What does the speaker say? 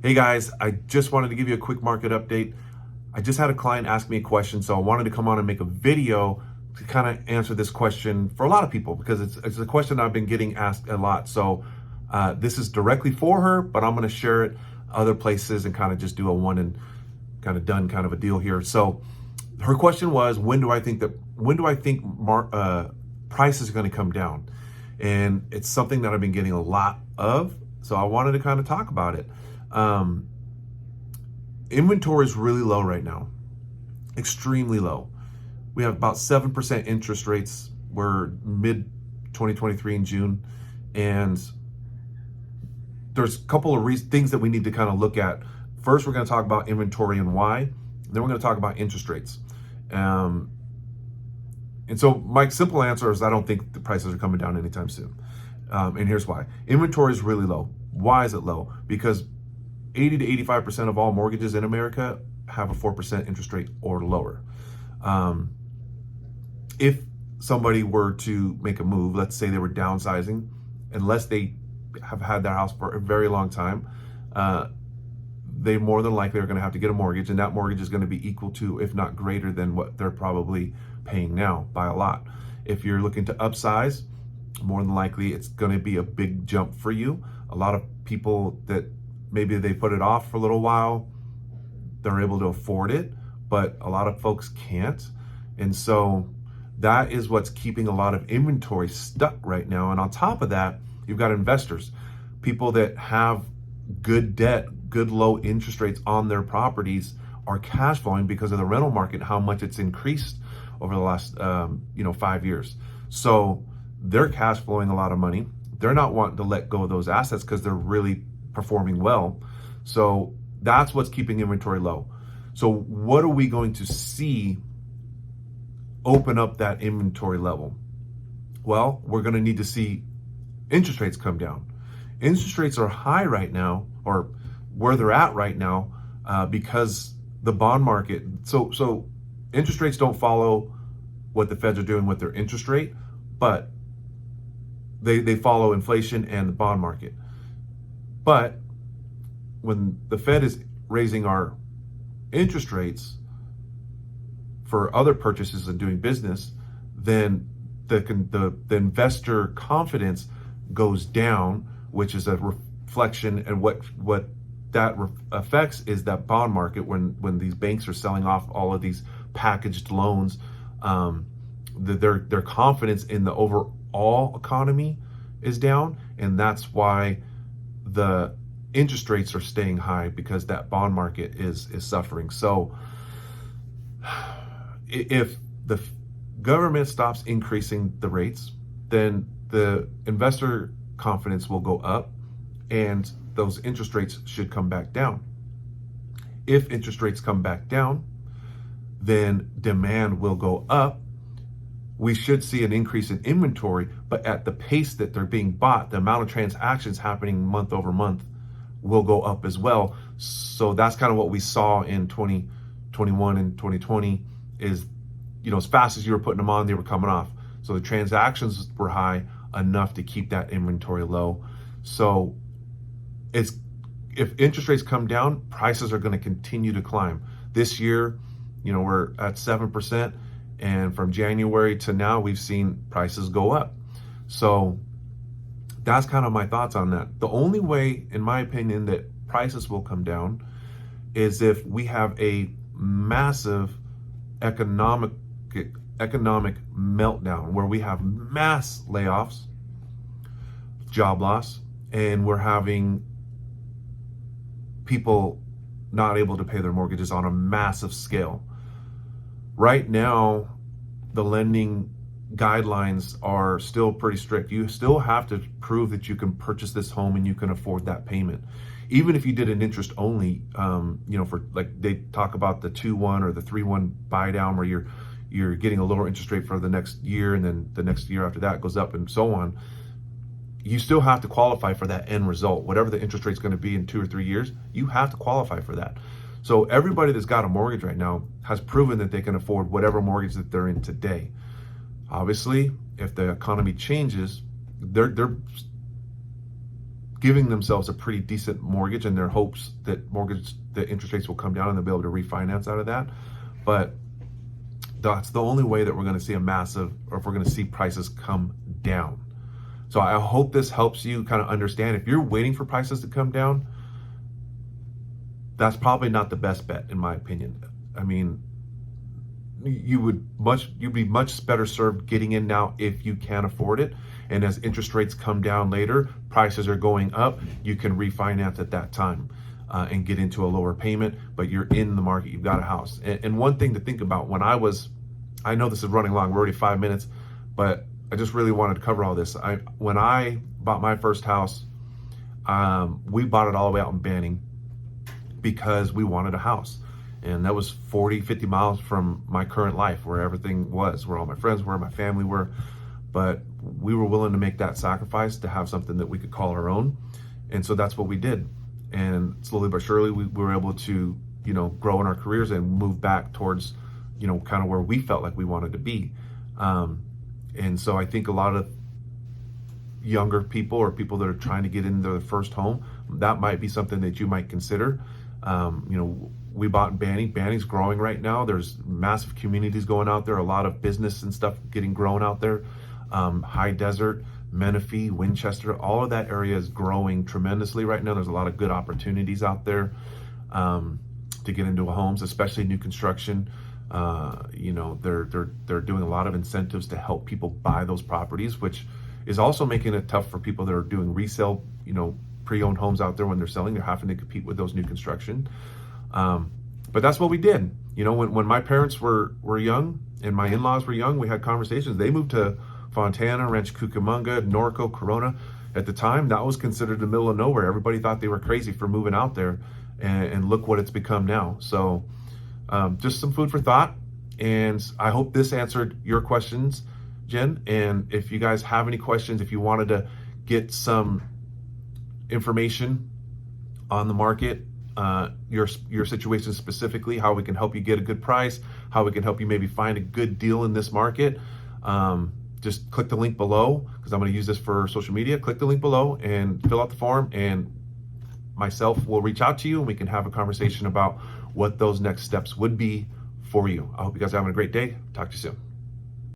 Hey guys, I just wanted to give you a quick market update. I just had a client ask me a question, so I wanted to come on and make a video to kind of answer this question for a lot of people because it's a question I've been getting asked a lot. So this is directly for her, but I'm going to share it other places and kind of just do a one and kind of done kind of a deal here. So her question was, when do I think prices are going to come down? And it's something that I've been getting a lot of, so I wanted to kind of talk about it. Inventory is really low right now, extremely low. We have about 7% interest rates. We're mid 2023 in June, and there's a couple of things that we need to kind of look at. First, we're going to talk about inventory and why. Then we're going to talk about interest rates. And so my simple answer is I don't think the prices are coming down anytime soon. And here's why. Inventory is really low. Why is it low? Because 80 to 85% of all mortgages in America have a 4% interest rate or lower. If somebody were to make a move, let's say they were downsizing, unless they have had their house for a very long time, they more than likely are going to have to get a mortgage, and that mortgage is going to be equal to, if not greater than, what they're probably paying now by a lot. If you're looking to upsize, more than likely it's going to be a big jump for you. A lot of people that maybe they put it off for a little while, they're able to afford it, but a lot of folks can't. And so that is what's keeping a lot of inventory stuck right now. And on top of that, you've got investors, people that have good debt, good low interest rates on their properties are cash flowing because of the rental market, how much it's increased over the last 5 years. So they're cash flowing a lot of money. They're not wanting to let go of those assets because they're really performing well. So that's what's keeping inventory low. So what are we going to see open up that inventory level? Well, we're going to need to see interest rates come down. Interest rates are high right now, or where they're at right now, because the bond market. So interest rates don't follow what the Feds are doing with their interest rate, but they follow inflation and the bond market. But when the Fed is raising our interest rates for other purchases and doing business, then the investor confidence goes down, which is a reflection, and what that affects is that bond market. When these banks are selling off all of these packaged loans, their confidence in the overall economy is down, and that's why the interest rates are staying high, because that bond market is suffering. So if the government stops increasing the rates, then the investor confidence will go up and those interest rates should come back down. If interest rates come back down, then demand will go up. We should see an increase in inventory, but at the pace that they're being bought, the amount of transactions happening month over month will go up as well. So that's kind of what we saw in 2021 and 2020 is, as fast as you were putting them on, they were coming off. So the transactions were high enough to keep that inventory low. So if interest rates come down, prices are going to continue to climb. This year, we're at 7%. And from January to now, we've seen prices go up. So that's kind of my thoughts on that. The only way, in my opinion, that prices will come down is if we have a massive economic meltdown where we have mass layoffs, job loss, and we're having people not able to pay their mortgages on a massive scale. Right now, the lending guidelines are still pretty strict. You still have to prove that you can purchase this home and you can afford that payment. Even if you did an interest only, for, like, they talk about the 2-1 or the 3-1 buy down, where you're getting a lower interest rate for the next year, and then the next year after that goes up and so on. You still have to qualify for that end result. Whatever the interest rate's going to be in 2 or 3 years, you have to qualify for that. So everybody that's got a mortgage right now has proven that they can afford whatever mortgage that they're in today. Obviously, if the economy changes, they're giving themselves a pretty decent mortgage in their hopes that the interest rates will come down and they'll be able to refinance out of that. But that's the only way that we're going to see a massive, or if we're going to see prices come down. So I hope this helps you kind of understand, if you're waiting for prices to come down, that's probably not the best bet, in my opinion. I mean, you'd be much better served getting in now if you can afford it. And as interest rates come down later, prices are going up, you can refinance at that time and get into a lower payment, but you're in the market, you've got a house. And one thing to think about, I know this is running long, we're already 5 minutes, but I just really wanted to cover all this. When I bought my first house, we bought it all the way out in Banning because we wanted a house. And that was 40, 50 miles from my current life, where everything was, where all my friends were, my family were. But we were willing to make that sacrifice to have something that we could call our own. And so that's what we did. And slowly but surely, we were able to, grow in our careers and move back towards, kind of where we felt like we wanted to be. And so I think a lot of younger people, or people that are trying to get into their first home, that might be something that you might consider. We bought in Banning. Banning's growing right now. There's massive communities going out there, a lot of business and stuff getting grown out there. High Desert, Menifee, Winchester, all of that area is growing tremendously right now. There's a lot of good opportunities out there to get into homes, especially new construction. They're doing a lot of incentives to help people buy those properties, which is also making it tough for people that are doing resale, pre-owned homes out there. When they're selling, they're having to compete with those new construction. But that's what we did. When my parents were young and my in-laws were young, we had conversations. They moved to Fontana, Rancho Cucamonga, Norco, Corona. At the time, that was considered the middle of nowhere. Everybody thought they were crazy for moving out there, and look what it's become now. So just some food for thought, and I hope this answered your questions, Jen. And if you guys have any questions, if you wanted to get some information on the market, your situation specifically, how we can help you get a good price, how we can help you maybe find a good deal in this market, just click the link below, because I'm going to use this for social media. Click the link below and fill out the form, and myself will reach out to you and we can have a conversation about what those next steps would be for you. I hope you guys are having a great day. Talk to you soon.